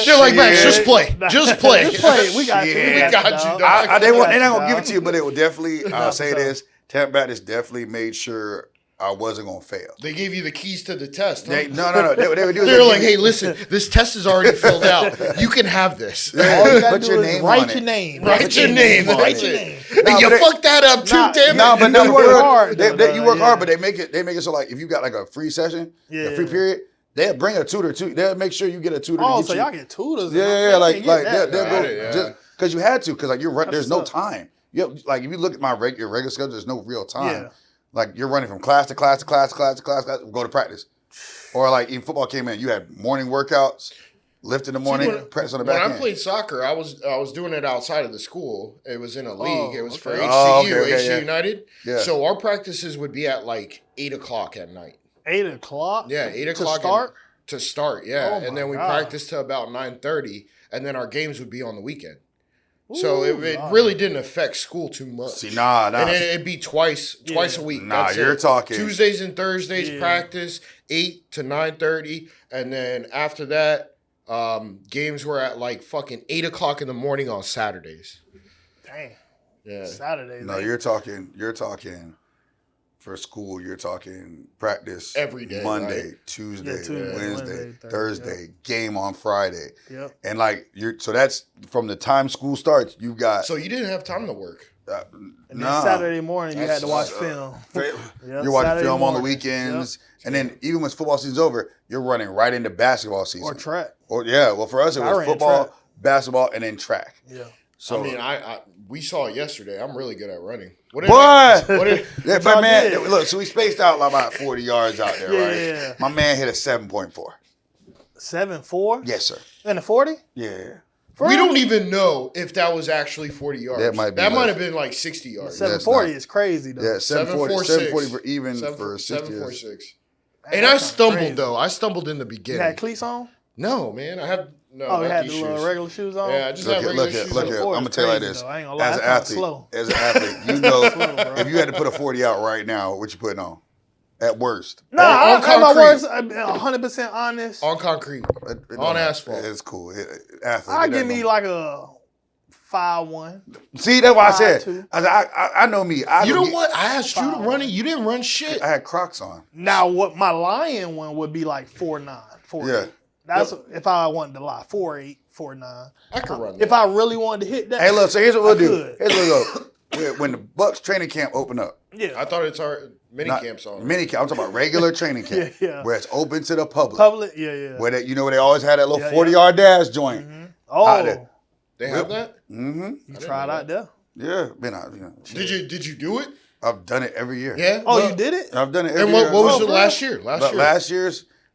They're like, Max, just play. Just play. We got you. They're not going to give it to you, but it will definitely, I'll say this, Tampa Baptist definitely made sure I wasn't going to fail. They gave you the keys to the test. Huh? No. They would do They're like, hey, listen, this test is already filled out. You can have this. All you got to do is write your name. Write your name. No, you fucked that up too, damn it. No, but you work hard. You work hard, but they make it so like if you got like a free session, a free period, they'll bring a tutor too. They'll make sure you get a tutor. Oh, so y'all get tutors? Yeah. Like they'll go just because you had to, because like there's no time. Like if you look at your regular schedule, there's no real time. Like you're running from class to class to class to class to class, go to practice. Or like even football came in, you had morning workouts. Lift in the morning, press on the back end. When I played soccer, I was doing it outside of the school. It was in a league. It was for HCU, HCU United. Yeah. So our practices would be at like 8 o'clock at night. 8 o'clock? Yeah, 8 o'clock. To start, yeah. And then we practiced till about 9:30, and then our games would be on the weekend. So it really didn't affect school too much. See, nah. And it'd be twice a week. Nah, you're talking. Tuesdays and Thursdays practice, 8 to 9:30, and then after that, games were at like fucking 8 o'clock in the morning on Saturdays. Dang. Yeah. Saturdays. No, you're talking for school, you're talking practice every day. Monday, right? Tuesday, Wednesday, Thursday, game on Friday. Yep. And like so that's from the time school starts, you got. So you didn't have time to work. And then Saturday morning you had to watch film. You're watching film on the weekends. Yep. And then even when football season's over, you're running right into basketball season. Or track. Well for us it was football, basketball, and then track. Yeah. So I mean, we saw it yesterday. I'm really good at running. But man, look, so we spaced out like about 40 yards out there, right? Yeah. My man hit a 7.4. 7.4? Yes, sir. In the 40? Yeah. We don't even know if that was actually 40 yards. That might have been like 60 yards. 740 is crazy though. Yeah, 740 for even for 60. 746. And I stumbled crazy. Though. I stumbled in the beginning. You had cleats on? No, man. I have no. Oh, you had the little regular shoes on? Yeah, I just had regular shoes. Look here. I'm gonna tell you like this. Though. I ain't gonna lie, as an athlete, you know, if you had to put a 40 out right now, what you putting on? At worst. No, I'm my worst. 100% honest. On concrete. On asphalt. It's cool. I'll give me like a 5'1". See, that's why I said. I know me. You know what? I asked you to run it. You didn't run shit. I had Crocs on. Now, what my lion one would be like 4'9", 4'8". Yeah. That's if I wanted to lie. 4'8", 4'9". I could run that. If I really wanted to hit that. Hey, look. So here's what we'll do. Here's what we'll go. When the Bucs training camp open up. Yeah. I thought it's our mini camps on. Mini camp. I'm talking about regular training camp. Yeah. Where it's open to the public. Yeah. Where where they always had that little 40-yard dash joint. Mm-hmm. Oh. They have that? Mm-hmm. You tried out there? Yeah. Did you do it? I've done it every year. Yeah. Oh, you did it? I've done it every year. And what was the last year?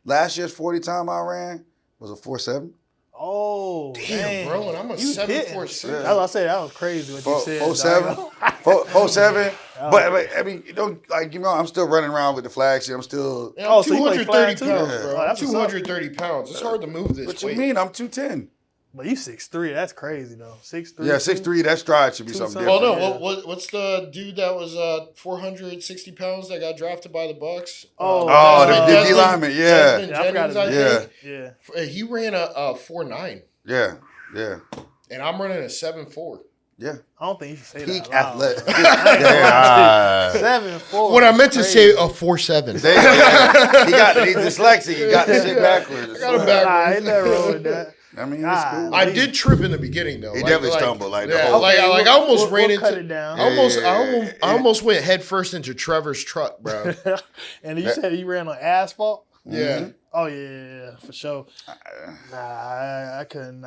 Last year's 40 time I ran was a 4.7. Oh, damn, bro! And I'm a 7.46. That's what I said. That was crazy what you said. 4.7. 4.7. But I mean, you don't I'm still running around with the flag shit. I'm still. Yeah, I'm 230 pounds, bro. I'm 230 pounds. It's hard to move this. What you mean? I'm 210. But you 6'3", that's crazy though. 6'3". Yeah, 6'3", that stride should be something different. Oh no, what's the dude that was 460 pounds that got drafted by the Bucs? The D lineman, yeah. Desmond Jennings, I think. Yeah. He ran a 4.9. Yeah. And I'm running a 7.4. Yeah. I don't think you should say peak that. Peak athletic. 7.4. When I meant to say a 4.7. He's dyslexic. He got the shit backwards. I got him backwards. Ain't nothing wrong with that. I mean, it's cool. I did trip in the beginning though. He definitely stumbled. I almost ran into. Cut it down. I almost went head first into Trevor's truck, bro. And you said he ran on asphalt. Yeah. Mm-hmm. Oh yeah, for sure. Nah, I couldn't.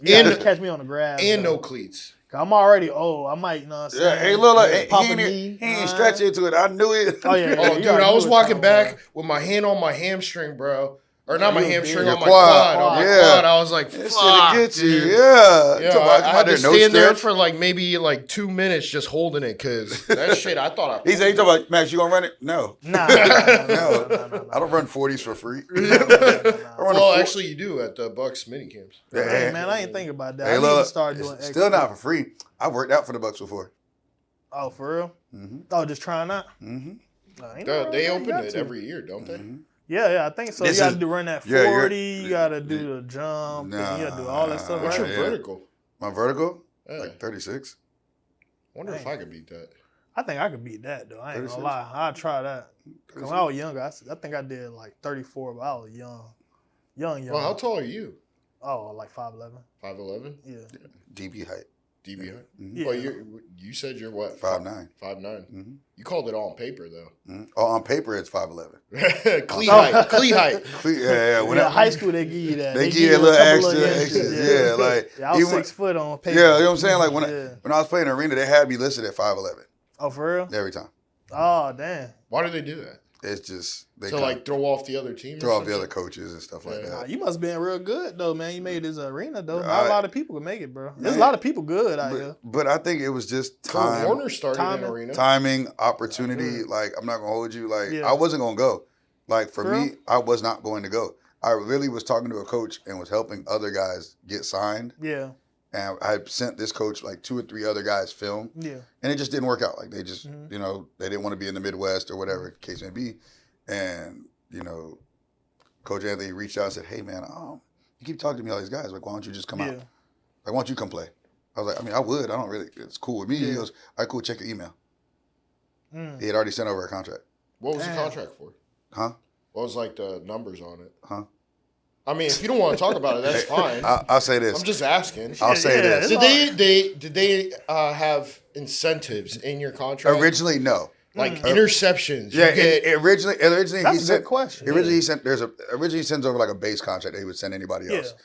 You just catch me on the grass. And no cleats. I'm already old. I might, Yeah, hey, look, he ain't stretch into it. I knew it. Oh yeah. Oh, dude, I was walking back with my hand on my hamstring, bro. Or not my hamstring, on my quad. On my quad, I was like, fuck, get you. dude. Yeah. I had to stand there for maybe 2 minutes just holding it because that shit, I thought I... He talking about, Max, you gonna run it? No. Nah. No. I don't run 40s for free. Well, actually, you do at the Bucs mini camps. Hey, man, I ain't think about that. I need to start doing extra. Still not for free. I worked out for the Bucs before. Oh, for real? Mm-hmm. Oh, just trying out? Mm-hmm. They open it every year, don't they? Mm-hmm. Yeah, I think so. You got to run that 40. You got to do the jump. You got to do all that stuff. What's your vertical? My vertical? 36. Wonder if I could beat that. I think I could beat that, though. I ain't going to lie. I'll try that. Because when I was younger, I think I did 34, but I was young. Young. Well, how tall are you? Oh, 5'11". 5'11"? Yeah. DB height. DB height? Yeah. Well, you said you're what? 5'9". 5'9". Mm-hmm. You called it all on paper, though. Mm-hmm. Oh, on paper, it's 5'11". Cleat height. Cleat height. Yeah. High school, they give you that. They give you a little extra. Yeah, I was 6 foot on paper. Yeah, you know what I'm saying? When I was playing arena, they had me listed at 5'11". Oh, for real? Every time. Oh, damn. Why do they do that? It's just throw off the other team. Throw off the other coaches and stuff like that. Nah, you must have been real good though, man. You made this arena though. Not a lot of people can make it, bro. There's a lot of people good out here. But I think it was just time. Warner started in arena. Timing, opportunity. I'm not gonna hold you. I wasn't gonna go. For me, I was not going to go. I really was talking to a coach and was helping other guys get signed. Yeah. And I sent this coach 2 or 3 other guys film. Yeah. And it just didn't work out. They just, they didn't want to be in the Midwest or whatever the case may be. And, Coach Anthony reached out and said, hey, man, you keep talking to me, all these guys. Why don't you just come out? Why don't you come play? I was like, I would. I don't really. It's cool with me. He goes, all right, cool, check your email. He had already sent over a contract. What was the contract for? Huh? What was the numbers on it? Huh? I mean, if you don't want to talk about it, that's fine. I'll say this. I'm just asking. I'll say this. Did they have incentives in your contract? Originally, no. Interceptions. Yeah, originally that's he a sent. Good question. Originally he sends over a base contract that he would send anybody else.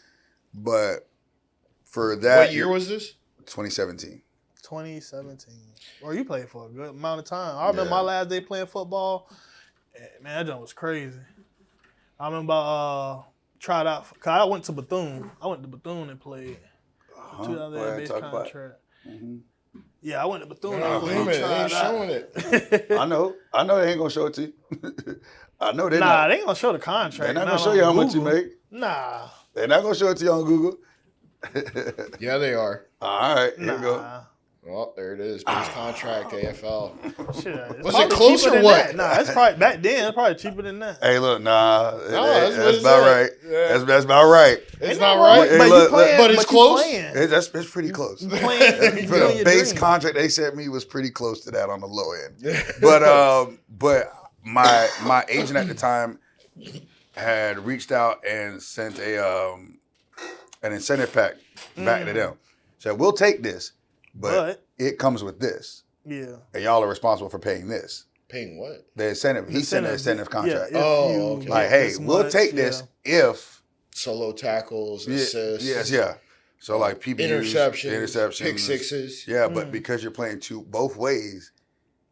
But for that, what year was this? 2017. 2017. Well, you played for a good amount of time. I remember my last day playing football. Man, that jump was crazy. I remember tried out because I went to Bethune. And played. 2008 base contract. Yeah, I went to Bethune. They ain't showing it. I know they ain't gonna show it to you. I know they're not. They ain't gonna show the contract. They're not gonna show you how much you make. Nah. They're not gonna show it to you on Google. Yeah, they are. All right, here we go. Well, there it is. Base contract, AFL. Shit, was it close or what? Nah, it's probably back then. It's probably cheaper than that. Hey, look, that's about right. Yeah. That's about right. It's not right, but it's close. It's pretty close. You playing, for the base contract they sent me was pretty close to that on the low end. But my agent at the time had reached out and sent an incentive pack back to them. Said, we'll take this. But it comes with this. Yeah. And y'all are responsible for paying this. Paying what? The incentive. He sent an incentive contract. Yeah, okay. Hey, we'll take this if solo tackles, assists. Yes, yeah. So like PBUs, interceptions, pick sixes. Yeah, but because you're playing both ways.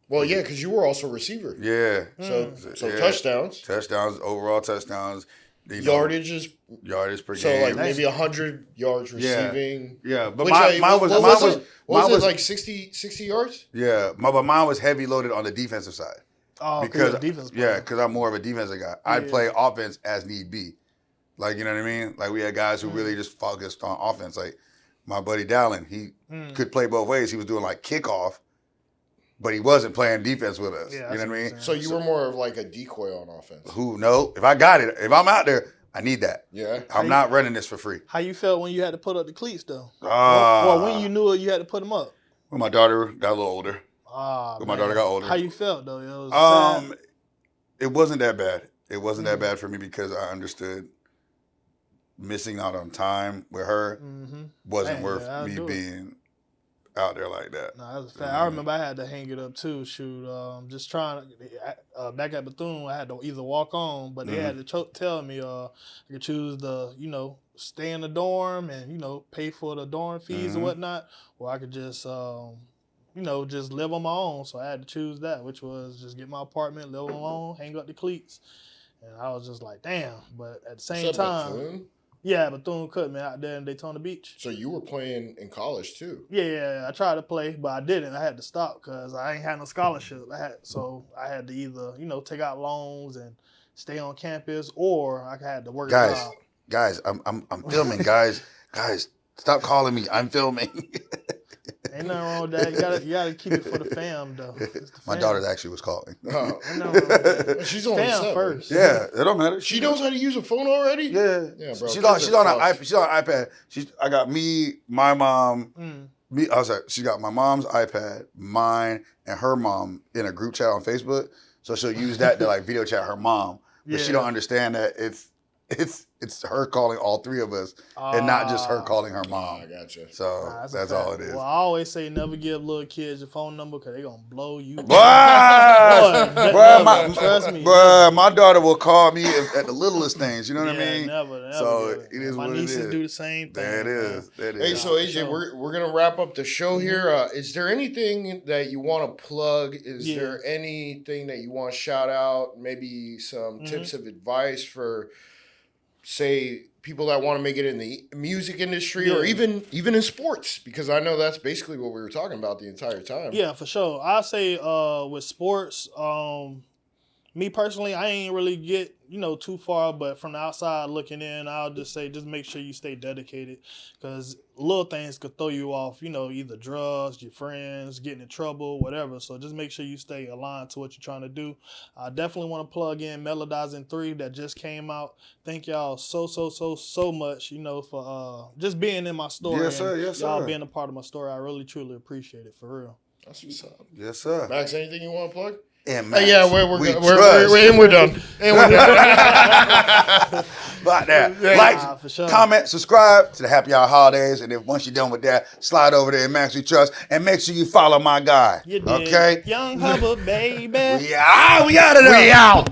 Well, yeah, because you were also a receiver. Yeah. So touchdowns. Touchdowns, overall touchdowns. Yardage per game. So like maybe 100 yards receiving. Yeah. But mine was it like 60 yards? Yeah. But mine was heavy loaded on the defensive side. Oh, because defense because I'm more of a defensive guy. I'd play offense as need be. Like, you know what I mean? Like, we had guys who really just focused on offense. Like, my buddy Dallin, he could play both ways. He was doing, like, kickoff, but he wasn't playing defense with us. Yeah, you know what I mean? So you were more of, like, a decoy on offense. No. If I got it, if I'm out there, I need that. Yeah. I'm not running this for free. How you felt when you had to put up the cleats, though? Well, when you knew you had to put them up? When my daughter got a little older. When my daughter got older. How you felt, though? It wasn't that bad. It wasn't that bad for me because I understood missing out on time with her wasn't worth me being out there like that. No, that's a fact. I remember I had to hang it up too. Shoot, just trying back at Bethune, I had to either walk on, but they had to tell me I could choose the stay in the dorm and pay for the dorm fees and whatnot, or I could just just live on my own. So I had to choose that, which was just get my apartment, live alone, hang up the cleats. And I was just like, damn. But at the same time, Bethune? Yeah, Bethune-Cookman out there in Daytona Beach. So you were playing in college too? Yeah, I tried to play, but I didn't. I had to stop because I ain't had no scholarship. So I had to either, take out loans and stay on campus, or I had to work a job. Guys, I'm filming, guys. Guys, stop calling me. I'm filming. Ain't nothing wrong with that. You gotta keep it for the fam, though. My daughter actually was calling. She's only fam first. Yeah, it don't matter. She knows how to use a phone already. Yeah, bro. She's on an iPad. I got me, my mom. She got my mom's iPad, mine, and her mom in a group chat on Facebook. So she'll use that to like video chat her mom, but she don't understand that it's her calling all three of us and not just her calling her mom. I gotcha. So that's all it is. Well, I always say never give little kids your phone number because they're going to blow you. Trust me. My daughter will call me at the littlest things. You know what I mean? Never. So it is what it is. My nieces do the same thing. That is. Hey, so AJ, we're going to wrap up the show here. Is there anything that you want to plug? Is there anything that you want to shout out? Maybe some tips of advice for, say, people that want to make it in the music industry or even in sports, because I know that's basically what we were talking about the entire time. Yeah, for sure. I say with sports, me personally, I ain't really get too far, but from the outside looking in, I'll just say just make sure you stay dedicated, because little things could throw you off. Either drugs, your friends, getting in trouble, whatever. So just make sure you stay aligned to what you're trying to do. I definitely want to plug in Melodizing 3 that just came out. Thank y'all so much, for just being in my story. Yes, sir. Yes, sir. Y'all being a part of my story. I really truly appreciate it, for real. That's what's up. Yes, sir. Max, anything you want to plug? And Max, we're done. About that. Like, comment, subscribe to the Happy Hour Holidays, and if once you're done with that, slide over there and Max We Trust, and make sure you follow my guy. You did. Okay? Young Hubbard, baby. We out of there. We out.